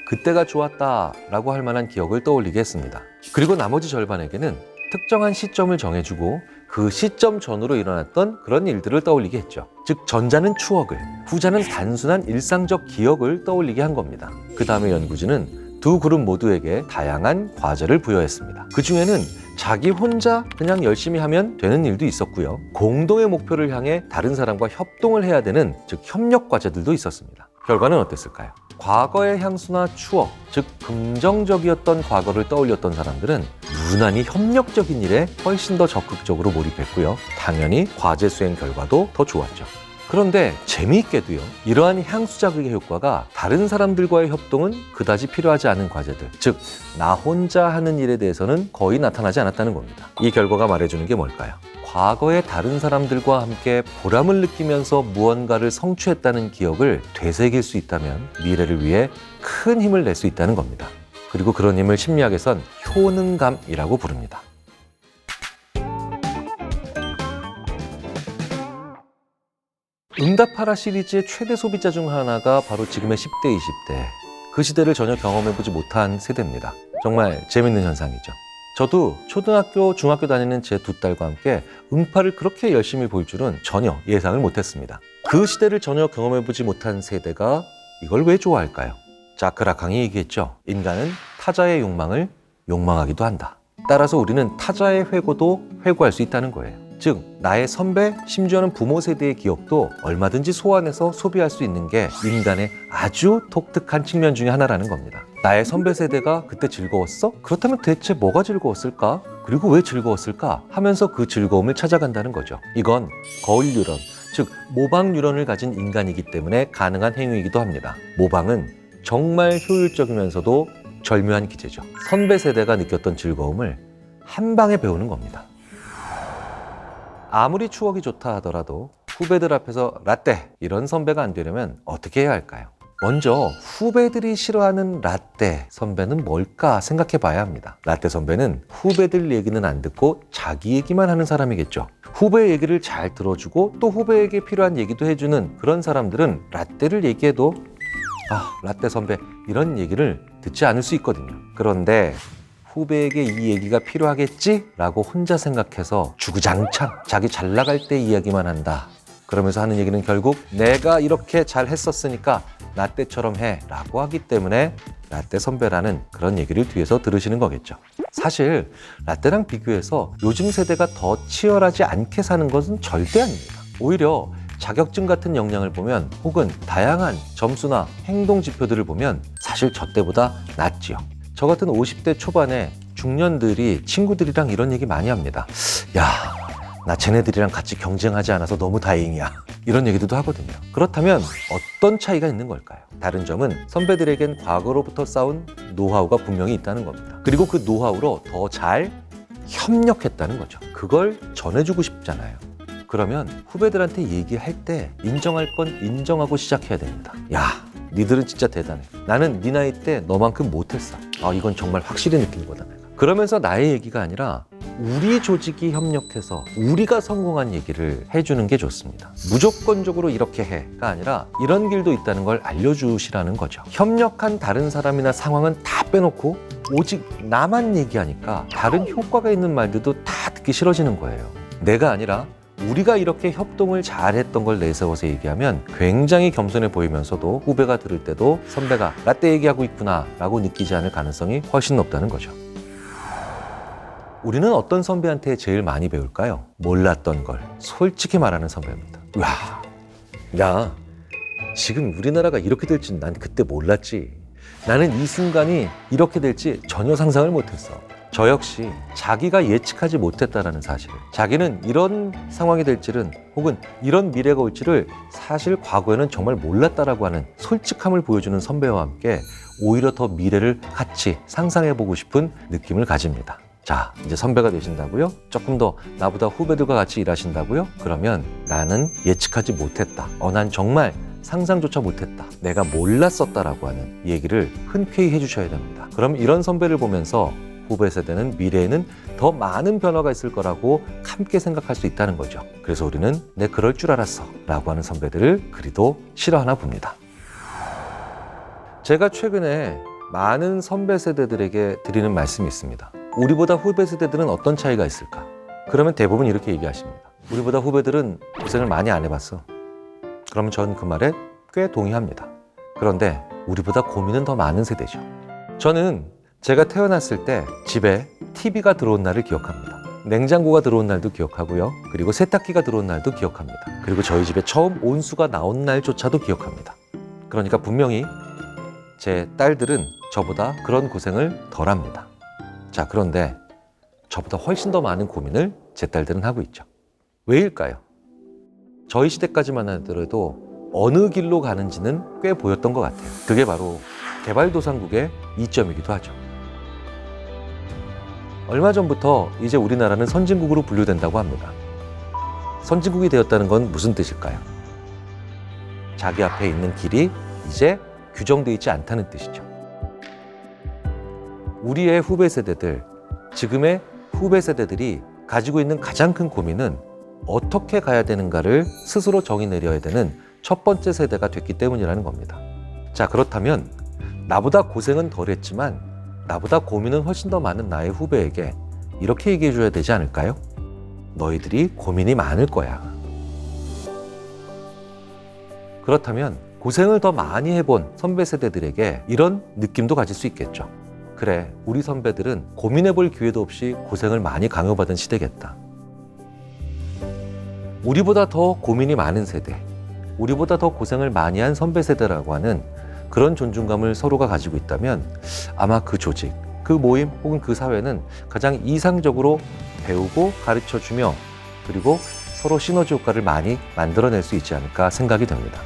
그때가 좋았다 라고 할 만한 기억을 떠올리게 했습니다. 그리고 나머지 절반에게는 특정한 시점을 정해주고 그 시점 전후로 일어났던 그런 일들을 떠올리게 했죠. 즉 전자는 추억을, 후자는 단순한 일상적 기억을 떠올리게 한 겁니다. 그 다음에 연구진은 두 그룹 모두에게 다양한 과제를 부여했습니다. 그 중에는 자기 혼자 그냥 열심히 하면 되는 일도 있었고요. 공동의 목표를 향해 다른 사람과 협동을 해야 되는, 즉 협력 과제들도 있었습니다. 결과는 어땠을까요? 과거의 향수나 추억, 즉 긍정적이었던 과거를 떠올렸던 사람들은 유난히 협력적인 일에 훨씬 더 적극적으로 몰입했고요. 당연히 과제 수행 결과도 더 좋았죠. 그런데 재미있게도요, 이러한 향수 자극의 효과가 다른 사람들과의 협동은 그다지 필요하지 않은 과제들, 즉 나 혼자 하는 일에 대해서는 거의 나타나지 않았다는 겁니다. 이 결과가 말해주는 게 뭘까요? 과거에 다른 사람들과 함께 보람을 느끼면서 무언가를 성취했다는 기억을 되새길 수 있다면 미래를 위해 큰 힘을 낼 수 있다는 겁니다. 그리고 그런 힘을 심리학에선 효능감이라고 부릅니다. 응답하라 시리즈의 최대 소비자 중 하나가 바로 지금의 10대, 20대. 그 시대를 전혀 경험해보지 못한 세대입니다. 정말 재밌는 현상이죠. 저도 초등학교, 중학교 다니는 제 두 딸과 함께 응팔을 그렇게 열심히 볼 줄은 전혀 예상을 못했습니다. 그 시대를 전혀 경험해보지 못한 세대가 이걸 왜 좋아할까요? 자크 라캉이 얘기했죠. 인간은 타자의 욕망을 욕망하기도 한다. 따라서 우리는 타자의 회고도 회고할 수 있다는 거예요. 즉 나의 선배, 심지어는 부모 세대의 기억도 얼마든지 소환해서 소비할 수 있는 게 인간의 아주 독특한 측면 중에 하나라는 겁니다. 나의 선배 세대가 그때 즐거웠어? 그렇다면 대체 뭐가 즐거웠을까? 그리고 왜 즐거웠을까? 하면서 그 즐거움을 찾아간다는 거죠. 이건 거울 뉴런, 즉 모방 뉴런을 가진 인간이기 때문에 가능한 행위이기도 합니다. 모방은 정말 효율적이면서도 절묘한 기제죠. 선배 세대가 느꼈던 즐거움을 한 방에 배우는 겁니다. 아무리 추억이 좋다 하더라도 후배들 앞에서 라떼 이런 선배가 안 되려면 어떻게 해야 할까요? 먼저 후배들이 싫어하는 라떼 선배는 뭘까 생각해 봐야 합니다. 라떼 선배는 후배들 얘기는 안 듣고 자기 얘기만 하는 사람이겠죠. 후배 얘기를 잘 들어주고 또 후배에게 필요한 얘기도 해주는 그런 사람들은 라떼를 얘기해도 라떼 선배 이런 얘기를 듣지 않을 수 있거든요. 그런데 후배에게 이 얘기가 필요하겠지? 라고 혼자 생각해서 주구장창 자기 잘 나갈 때 이야기만 한다. 그러면서 하는 얘기는 결국 내가 이렇게 잘 했었으니까 라떼처럼 해 라고 하기 때문에 라떼 선배라는 그런 얘기를 뒤에서 들으시는 거겠죠. 사실 라떼랑 비교해서 요즘 세대가 더 치열하지 않게 사는 것은 절대 아닙니다. 오히려 자격증 같은 역량을 보면 혹은 다양한 점수나 행동 지표들을 보면 사실 저 때보다 낫지요. 저 같은 50대 초반에 중년들이 친구들이랑 이런 얘기 많이 합니다. 야, 나 쟤네들이랑 같이 경쟁하지 않아서 너무 다행이야. 이런 얘기도 하거든요. 그렇다면 어떤 차이가 있는 걸까요? 다른 점은 선배들에겐 과거로부터 쌓은 노하우가 분명히 있다는 겁니다. 그리고 그 노하우로 더 잘 협력했다는 거죠. 그걸 전해주고 싶잖아요. 그러면 후배들한테 얘기할 때 인정할 건 인정하고 시작해야 됩니다. 야, 니들은 진짜 대단해. 나는 네 나이 때 너만큼 못했어. 이건 정말 확실히 느낀 거다 내가. 그러면서 나의 얘기가 아니라 우리 조직이 협력해서 우리가 성공한 얘기를 해주는 게 좋습니다. 무조건적으로 이렇게 해가 아니라 이런 길도 있다는 걸 알려주시라는 거죠. 협력한 다른 사람이나 상황은 다 빼놓고 오직 나만 얘기하니까 다른 효과가 있는 말들도 다 듣기 싫어지는 거예요. 내가 아니라 우리가 이렇게 협동을 잘했던 걸 내세워서 얘기하면 굉장히 겸손해 보이면서도 후배가 들을 때도 선배가 라떼 얘기하고 있구나 라고 느끼지 않을 가능성이 훨씬 높다는 거죠. 우리는 어떤 선배한테 제일 많이 배울까요? 몰랐던 걸 솔직히 말하는 선배입니다. 와, 야, 지금 우리나라가 이렇게 될지 난 그때 몰랐지. 나는 이 순간이 이렇게 될지 전혀 상상을 못했어. 저 역시 자기가 예측하지 못했다라는 사실, 자기는 이런 상황이 될지는 혹은 이런 미래가 올지를 사실 과거에는 정말 몰랐다라고 하는 솔직함을 보여주는 선배와 함께 오히려 더 미래를 같이 상상해보고 싶은 느낌을 가집니다. 자, 이제 선배가 되신다고요? 조금 더 나보다 후배들과 같이 일하신다고요? 그러면 나는 예측하지 못했다. 난 정말 상상조차 못했다. 내가 몰랐었다라고 하는 얘기를 흔쾌히 해주셔야 됩니다. 그럼 이런 선배를 보면서 후배 세대는 미래에는 더 많은 변화가 있을 거라고 함께 생각할 수 있다는 거죠. 그래서 우리는 내 그럴 줄 알았어 라고 하는 선배들을 그리도 싫어하나 봅니다. 제가 최근에 많은 선배 세대들에게 드리는 말씀이 있습니다. 우리보다 후배 세대들은 어떤 차이가 있을까? 그러면 대부분 이렇게 얘기하십니다. 우리보다 후배들은 고생을 많이 안 해봤어. 그러면 전 그 말에 꽤 동의합니다. 그런데 우리보다 고민은 더 많은 세대죠. 저는 제가 태어났을 때 집에 TV가 들어온 날을 기억합니다. 냉장고가 들어온 날도 기억하고요. 그리고 세탁기가 들어온 날도 기억합니다. 그리고 저희 집에 처음 온수가 나온 날조차도 기억합니다. 그러니까 분명히 제 딸들은 저보다 그런 고생을 덜 합니다. 자, 그런데 저보다 훨씬 더 많은 고민을 제 딸들은 하고 있죠. 왜일까요? 저희 시대까지만 하더라도 어느 길로 가는지는 꽤 보였던 것 같아요. 그게 바로 개발도상국의 이점이기도 하죠. 얼마 전부터 이제 우리나라는 선진국으로 분류된다고 합니다. 선진국이 되었다는 건 무슨 뜻일까요? 자기 앞에 있는 길이 이제 규정되어 있지 않다는 뜻이죠. 우리의 후배 세대들, 지금의 후배 세대들이 가지고 있는 가장 큰 고민은 어떻게 가야 되는가를 스스로 정의 내려야 되는 첫 번째 세대가 됐기 때문이라는 겁니다. 자, 그렇다면 나보다 고생은 덜 했지만 나보다 고민은 훨씬 더 많은 나의 후배에게 이렇게 얘기해 줘야 되지 않을까요? 너희들이 고민이 많을 거야. 그렇다면 고생을 더 많이 해본 선배 세대들에게 이런 느낌도 가질 수 있겠죠. 그래, 우리 선배들은 고민해 볼 기회도 없이 고생을 많이 강요받은 시대겠다. 우리보다 더 고민이 많은 세대, 우리보다 더 고생을 많이 한 선배 세대라고 하는 그런 존중감을 서로가 가지고 있다면 아마 그 조직, 그 모임 혹은 그 사회는 가장 이상적으로 배우고 가르쳐주며 그리고 서로 시너지 효과를 많이 만들어낼 수 있지 않을까 생각이 됩니다.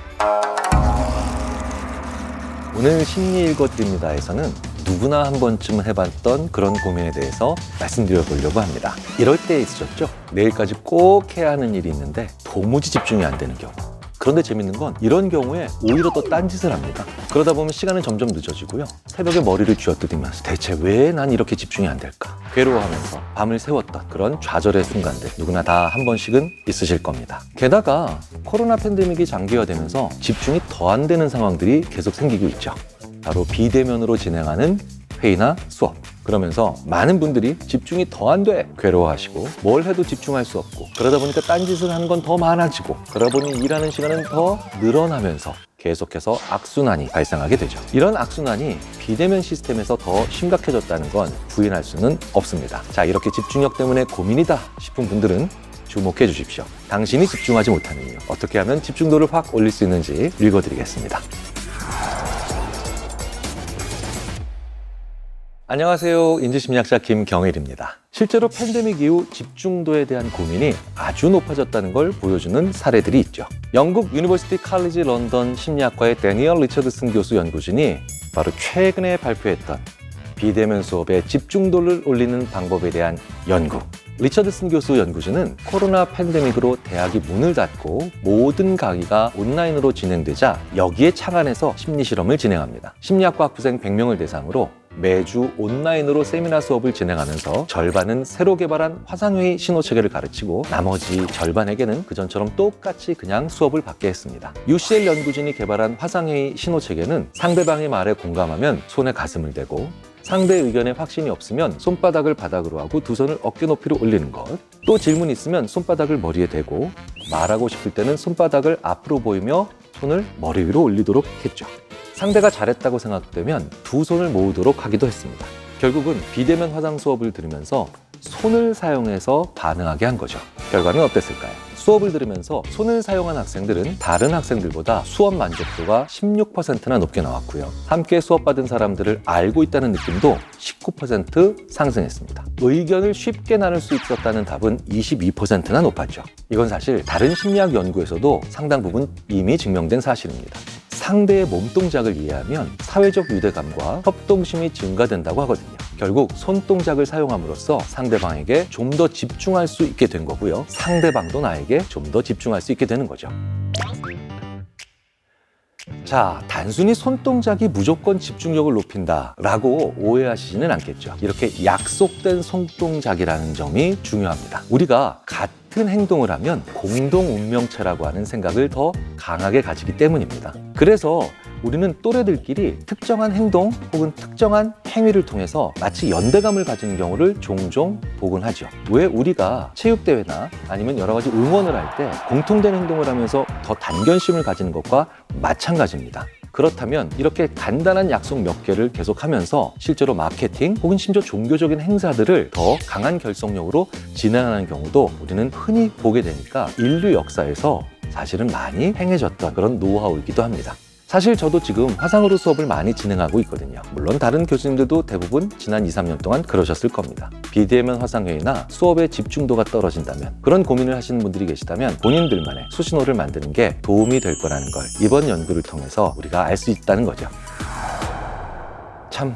오늘 심리 읽어드립니다에서는 누구나 한 번쯤 해봤던 그런 고민에 대해서 말씀드려 보려고 합니다. 이럴 때 있으셨죠? 내일까지 꼭 해야 하는 일이 있는데 도무지 집중이 안 되는 경우. 그런데 재밌는 건 이런 경우에 오히려 더 딴짓을 합니다. 그러다 보면 시간은 점점 늦어지고요. 새벽에 머리를 쥐어뜯으면서 대체 왜 난 이렇게 집중이 안 될까? 괴로워하면서 밤을 새웠던 그런 좌절의 순간들 누구나 다 한 번씩은 있으실 겁니다. 게다가 코로나 팬데믹이 장기화되면서 집중이 더 안 되는 상황들이 계속 생기고 있죠. 바로 비대면으로 진행하는 회의나 수업. 그러면서 많은 분들이 집중이 더 안 돼 괴로워하시고 뭘 해도 집중할 수 없고 그러다 보니까 딴짓을 하는 건 더 많아지고 그러다 보니 일하는 시간은 더 늘어나면서 계속해서 악순환이 발생하게 되죠. 이런 악순환이 비대면 시스템에서 더 심각해졌다는 건 부인할 수는 없습니다. 자, 이렇게 집중력 때문에 고민이다 싶은 분들은 주목해 주십시오. 당신이 집중하지 못하는 이유, 어떻게 하면 집중도를 확 올릴 수 있는지 읽어드리겠습니다. 안녕하세요. 인지심리학자 김경일입니다. 실제로 팬데믹 이후 집중도에 대한 고민이 아주 높아졌다는 걸 보여주는 사례들이 있죠. 영국 유니버시티 칼리지 런던 심리학과의 데니얼 리처드슨 교수 연구진이 바로 최근에 발표했던 비대면 수업의 집중도를 올리는 방법에 대한 연구. 리처드슨 교수 연구진은 코로나 팬데믹으로 대학이 문을 닫고 모든 강의가 온라인으로 진행되자 여기에 착안해서 심리실험을 진행합니다. 심리학과 학부생 100명을 대상으로 매주 온라인으로 세미나 수업을 진행하면서 절반은 새로 개발한 화상회의 신호체계를 가르치고 나머지 절반에게는 그전처럼 똑같이 그냥 수업을 받게 했습니다. UCL 연구진이 개발한 화상회의 신호체계는 상대방의 말에 공감하면 손에 가슴을 대고 상대의 의견에 확신이 없으면 손바닥을 바닥으로 하고 두 손을 어깨 높이로 올리는 것, 또 질문이 있으면 손바닥을 머리에 대고 말하고 싶을 때는 손바닥을 앞으로 보이며 손을 머리 위로 올리도록 했죠. 상대가 잘했다고 생각되면 두 손을 모으도록 하기도 했습니다. 결국은 비대면 화상 수업을 들으면서 손을 사용해서 반응하게 한 거죠. 결과는 어땠을까요? 수업을 들으면서 손을 사용한 학생들은 다른 학생들보다 수업 만족도가 16%나 높게 나왔고요. 함께 수업받은 사람들을 알고 있다는 느낌도 19% 상승했습니다. 의견을 쉽게 나눌 수 있었다는 답은 22%나 높았죠. 이건 사실 다른 심리학 연구에서도 상당 부분 이미 증명된 사실입니다. 상대의 몸동작을 이해하면 사회적 유대감과 협동심이 증가된다고 하거든요. 결국 손동작을 사용함으로써 상대방에게 좀 더 집중할 수 있게 된 거고요. 상대방도 나에게 좀 더 집중할 수 있게 되는 거죠. 자, 단순히 손동작이 무조건 집중력을 높인다라고 오해하시지는 않겠죠. 이렇게 약속된 손동작이라는 점이 중요합니다. 우리가 같은 행동을 하면 공동 운명체라고 하는 생각을 더 강하게 가지기 때문입니다. 그래서 우리는 또래들끼리 특정한 행동 혹은 특정한 행위를 통해서 마치 연대감을 가지는 경우를 종종 보곤 하죠. 왜 우리가 체육대회나 아니면 여러 가지 응원을 할 때 공통된 행동을 하면서 더 단견심을 가지는 것과 마찬가지입니다. 그렇다면 이렇게 간단한 약속 몇 개를 계속하면서 실제로 마케팅 혹은 심지어 종교적인 행사들을 더 강한 결속력으로 진행하는 경우도 우리는 흔히 보게 되니까 인류 역사에서 사실은 많이 행해졌던 그런 노하우이기도 합니다. 사실 저도 지금 화상으로 수업을 많이 진행하고 있거든요. 물론 다른 교수님들도 대부분 지난 2, 3년 동안 그러셨을 겁니다. 비대면 화상회의나 수업의 집중도가 떨어진다면, 그런 고민을 하시는 분들이 계시다면 본인들만의 수신호를 만드는 게 도움이 될 거라는 걸 이번 연구를 통해서 우리가 알 수 있다는 거죠. 참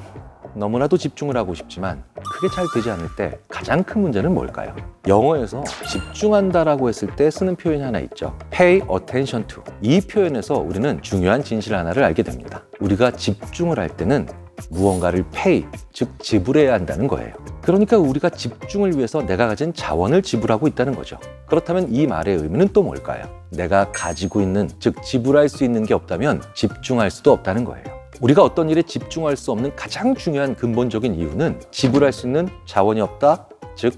너무나도 집중을 하고 싶지만 그게 잘 되지 않을 때 가장 큰 문제는 뭘까요? 영어에서 집중한다라고 했을 때 쓰는 표현이 하나 있죠. Pay attention to. 이 표현에서 우리는 중요한 진실 하나를 알게 됩니다. 우리가 집중을 할 때는 무언가를 pay, 즉 지불해야 한다는 거예요. 그러니까 우리가 집중을 위해서 내가 가진 자원을 지불하고 있다는 거죠. 그렇다면 이 말의 의미는 또 뭘까요? 내가 가지고 있는, 즉 지불할 수 있는 게 없다면 집중할 수도 없다는 거예요. 우리가 어떤 일에 집중할 수 없는 가장 중요한 근본적인 이유는 지불할 수 있는 자원이 없다, 즉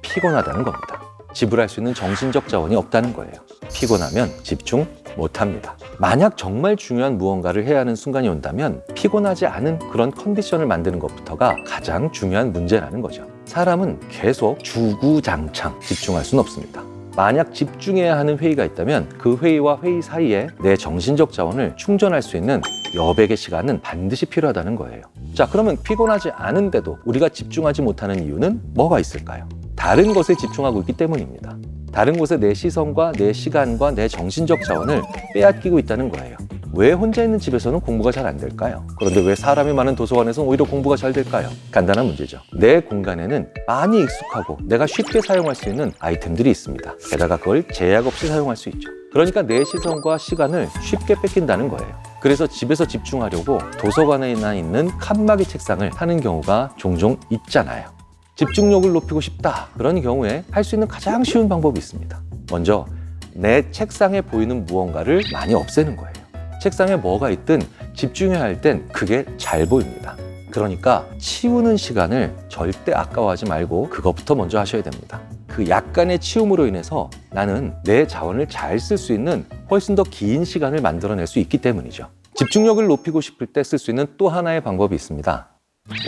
피곤하다는 겁니다. 지불할 수 있는 정신적 자원이 없다는 거예요. 피곤하면 집중 못합니다. 만약 정말 중요한 무언가를 해야 하는 순간이 온다면 피곤하지 않은 그런 컨디션을 만드는 것부터가 가장 중요한 문제라는 거죠. 사람은 계속 주구장창 집중할 수는 없습니다. 만약 집중해야 하는 회의가 있다면 그 회의와 회의 사이에 내 정신적 자원을 충전할 수 있는 여백의 시간은 반드시 필요하다는 거예요. 자, 그러면 피곤하지 않은데도 우리가 집중하지 못하는 이유는 뭐가 있을까요? 다른 것에 집중하고 있기 때문입니다. 다른 곳에 내 시선과 내 시간과 내 정신적 자원을 빼앗기고 있다는 거예요. 왜 혼자 있는 집에서는 공부가 잘 안 될까요? 그런데 왜 사람이 많은 도서관에서는 오히려 공부가 잘 될까요? 간단한 문제죠. 내 공간에는 많이 익숙하고 내가 쉽게 사용할 수 있는 아이템들이 있습니다. 게다가 그걸 제약 없이 사용할 수 있죠. 그러니까 내 시선과 시간을 쉽게 뺏긴다는 거예요. 그래서 집에서 집중하려고 도서관에나 있는 칸막이 책상을 사는 경우가 종종 있잖아요. 집중력을 높이고 싶다, 그런 경우에 할 수 있는 가장 쉬운 방법이 있습니다. 먼저 내 책상에 보이는 무언가를 많이 없애는 거예요. 책상에 뭐가 있든 집중해야 할 땐 그게 잘 보입니다. 그러니까 치우는 시간을 절대 아까워하지 말고 그것부터 먼저 하셔야 됩니다. 그 약간의 치움으로 인해서 나는 내 자원을 잘 쓸 수 있는 훨씬 더 긴 시간을 만들어낼 수 있기 때문이죠. 집중력을 높이고 싶을 때 쓸 수 있는 또 하나의 방법이 있습니다.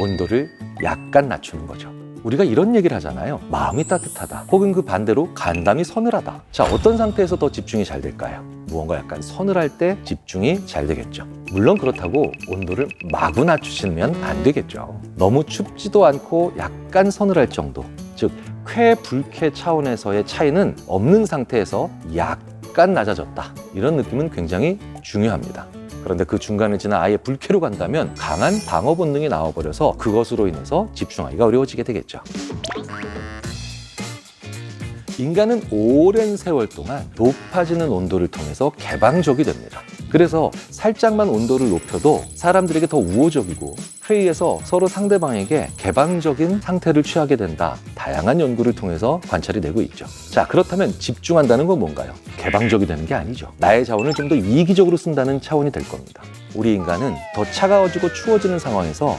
온도를 약간 낮추는 거죠. 우리가 이런 얘기를 하잖아요. 마음이 따뜻하다, 혹은 그 반대로 간담이 서늘하다. 자, 어떤 상태에서 더 집중이 잘 될까요? 무언가 약간 서늘할 때 집중이 잘 되겠죠. 물론 그렇다고 온도를 마구 낮추시면 안 되겠죠. 너무 춥지도 않고 약간 서늘할 정도, 즉 쾌불쾌 차원에서의 차이는 없는 상태에서 약간 낮아졌다, 이런 느낌은 굉장히 중요합니다. 그런데 그 중간을 지나 아예 불쾌로 간다면 강한 방어 본능이 나와버려서 그것으로 인해서 집중하기가 어려워지게 되겠죠. 인간은 오랜 세월 동안 높아지는 온도를 통해서 개방적이 됩니다. 그래서 살짝만 온도를 높여도 사람들에게 더 우호적이고 회의에서 서로 상대방에게 개방적인 상태를 취하게 된다. 다양한 연구를 통해서 관찰이 되고 있죠. 자, 그렇다면 집중한다는 건 뭔가요? 개방적이 되는 게 아니죠. 나의 자원을 좀 더 이기적으로 쓴다는 차원이 될 겁니다. 우리 인간은 더 차가워지고 추워지는 상황에서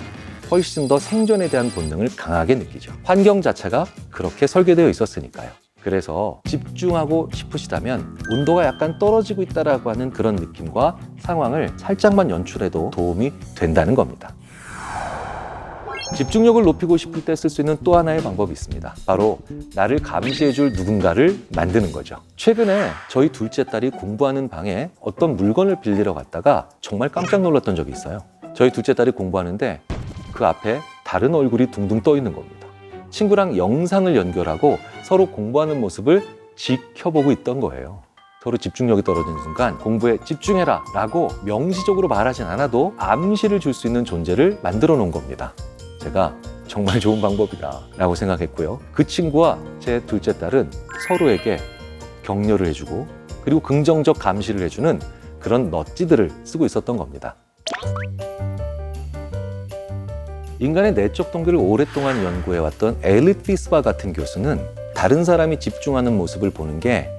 훨씬 더 생존에 대한 본능을 강하게 느끼죠. 환경 자체가 그렇게 설계되어 있었으니까요. 그래서 집중하고 싶으시다면 온도가 약간 떨어지고 있다라고 하는 그런 느낌과 상황을 살짝만 연출해도 도움이 된다는 겁니다. 집중력을 높이고 싶을 때 쓸 수 있는 또 하나의 방법이 있습니다. 바로 나를 감시해줄 누군가를 만드는 거죠. 최근에 저희 둘째 딸이 공부하는 방에 어떤 물건을 빌리러 갔다가 정말 깜짝 놀랐던 적이 있어요. 저희 둘째 딸이 공부하는데 그 앞에 다른 얼굴이 둥둥 떠 있는 겁니다. 친구랑 영상을 연결하고 서로 공부하는 모습을 지켜보고 있던 거예요. 서로 집중력이 떨어지는 순간 공부에 집중해라 라고 명시적으로 말하진 않아도 암시를 줄 수 있는 존재를 만들어 놓은 겁니다. 제가 정말 좋은 방법이다 라고 생각했고요. 그 친구와 제 둘째 딸은 서로에게 격려를 해주고 그리고 긍정적 감시를 해주는 그런 넛지들을 쓰고 있었던 겁니다. 인간의 내적 동기를 오랫동안 연구해왔던 엘리트 피스바 같은 교수는 다른 사람이 집중하는 모습을 보는 게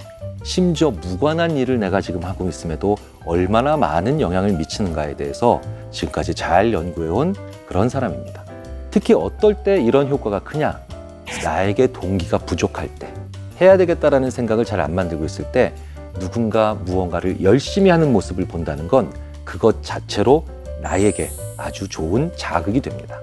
심지어 무관한 일을 내가 지금 하고 있음에도 얼마나 많은 영향을 미치는가에 대해서 지금까지 잘 연구해온 그런 사람입니다. 특히 어떨 때 이런 효과가 크냐? 나에게 동기가 부족할 때, 해야 되겠다라는 생각을 잘 안 만들고 있을 때 누군가 무언가를 열심히 하는 모습을 본다는 건 그것 자체로 나에게 아주 좋은 자극이 됩니다.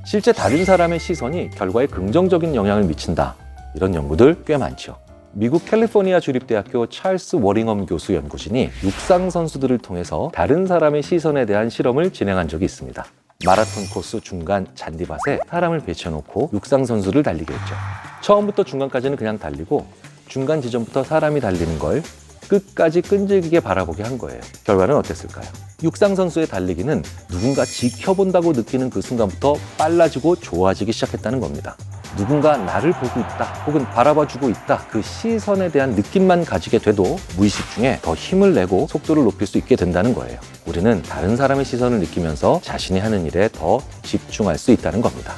실제 다른 사람의 시선이 결과에 긍정적인 영향을 미친다. 이런 연구들 꽤 많죠. 미국 캘리포니아 주립대학교 찰스 워링엄 교수 연구진이 육상 선수들을 통해서 다른 사람의 시선에 대한 실험을 진행한 적이 있습니다. 마라톤 코스 중간 잔디밭에 사람을 배치해놓고 육상 선수를 달리게 했죠. 처음부터 중간까지는 그냥 달리고 중간 지점부터 사람이 달리는 걸 끝까지 끈질기게 바라보게 한 거예요. 결과는 어땠을까요? 육상 선수의 달리기는 누군가 지켜본다고 느끼는 그 순간부터 빨라지고 좋아지기 시작했다는 겁니다. 누군가 나를 보고 있다 혹은 바라봐주고 있다 그 시선에 대한 느낌만 가지게 돼도 무의식 중에 더 힘을 내고 속도를 높일 수 있게 된다는 거예요. 우리는 다른 사람의 시선을 느끼면서 자신이 하는 일에 더 집중할 수 있다는 겁니다.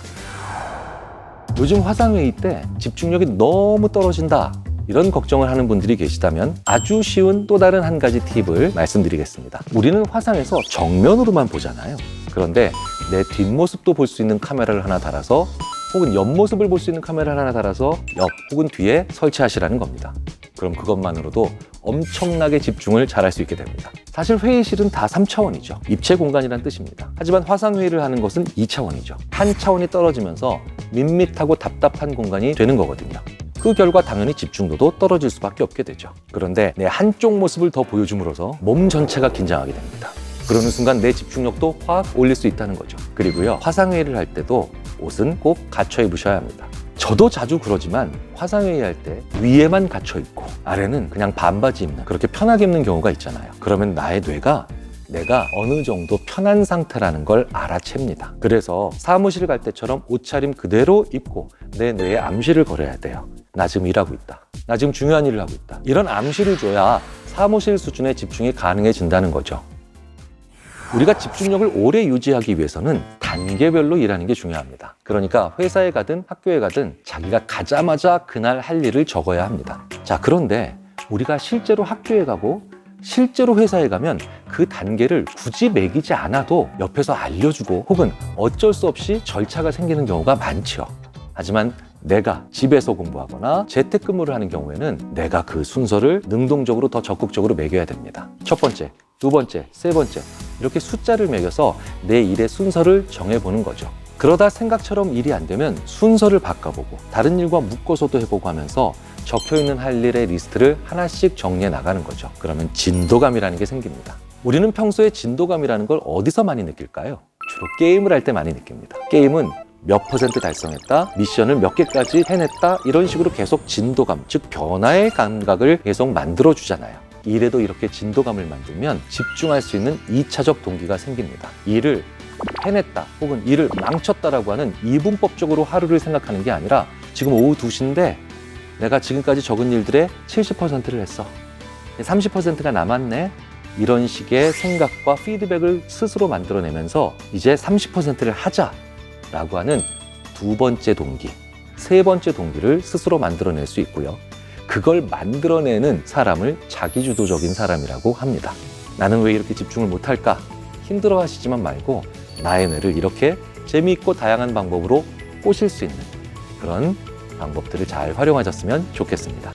요즘 화상회의 때 집중력이 너무 떨어진다 이런 걱정을 하는 분들이 계시다면 아주 쉬운 또 다른 한 가지 팁을 말씀드리겠습니다. 우리는 화상에서 정면으로만 보잖아요. 그런데 내 뒷모습도 볼 수 있는 카메라를 하나 달아서 혹은 옆모습을 볼 수 있는 카메라를 하나 달아서 옆 혹은 뒤에 설치하시라는 겁니다. 그럼 그것만으로도 엄청나게 집중을 잘할 수 있게 됩니다. 사실 회의실은 다 3차원이죠. 입체 공간이란 뜻입니다. 하지만 화상회의를 하는 것은 2차원이죠. 한 차원이 떨어지면서 밋밋하고 답답한 공간이 되는 거거든요. 그 결과 당연히 집중도도 떨어질 수밖에 없게 되죠. 그런데 내 한쪽 모습을 더 보여줌으로써 몸 전체가 긴장하게 됩니다. 그러는 순간 내 집중력도 확 올릴 수 있다는 거죠. 그리고요, 화상회의를 할 때도 옷은 꼭 갖춰 입으셔야 합니다. 저도 자주 그러지만 화상회의 할 때 위에만 갖춰 입고 아래는 그냥 반바지 입는 그렇게 편하게 입는 경우가 있잖아요. 그러면 나의 뇌가 내가 어느 정도 편한 상태라는 걸 알아챕니다. 그래서 사무실 갈 때처럼 옷차림 그대로 입고 내 뇌에 암시를 걸어야 돼요. 나 지금 일하고 있다. 나 지금 중요한 일을 하고 있다. 이런 암시를 줘야 사무실 수준의 집중이 가능해진다는 거죠. 우리가 집중력을 오래 유지하기 위해서는 단계별로 일하는 게 중요합니다. 그러니까 회사에 가든 학교에 가든 자기가 가자마자 그날 할 일을 적어야 합니다. 자, 그런데 우리가 실제로 학교에 가고 실제로 회사에 가면 그 단계를 굳이 매기지 않아도 옆에서 알려주고 혹은 어쩔 수 없이 절차가 생기는 경우가 많죠. 하지만 내가 집에서 공부하거나 재택근무를 하는 경우에는 내가 그 순서를 능동적으로 더 적극적으로 매겨야 됩니다. 첫 번째, 두 번째, 세 번째 이렇게 숫자를 매겨서 내 일의 순서를 정해보는 거죠. 그러다 생각처럼 일이 안 되면 순서를 바꿔보고 다른 일과 묶어서도 해보고 하면서 적혀있는 할 일의 리스트를 하나씩 정리해 나가는 거죠. 그러면 진도감이라는 게 생깁니다. 우리는 평소에 진도감이라는 걸 어디서 많이 느낄까요? 주로 게임을 할 때 많이 느낍니다. 게임은 몇 퍼센트 달성했다, 미션을 몇 개까지 해냈다 이런 식으로 계속 진도감, 즉 변화의 감각을 계속 만들어주잖아요. 일에도 이렇게 진도감을 만들면 집중할 수 있는 2차적 동기가 생깁니다. 일을 해냈다 혹은 일을 망쳤다라고 하는 이분법적으로 하루를 생각하는 게 아니라 지금 오후 2시인데 내가 지금까지 적은 일들의 70%를 했어. 30%가 남았네. 이런 식의 생각과 피드백을 스스로 만들어내면서 이제 30%를 하자라고 하는 두 번째 동기, 세 번째 동기를 스스로 만들어낼 수 있고요. 그걸 만들어내는 사람을 자기주도적인 사람이라고 합니다. 나는 왜 이렇게 집중을 못할까? 힘들어 하시지만 말고 나의 뇌를 이렇게 재미있고 다양한 방법으로 꼬실 수 있는 그런 방법들을 잘 활용하셨으면 좋겠습니다.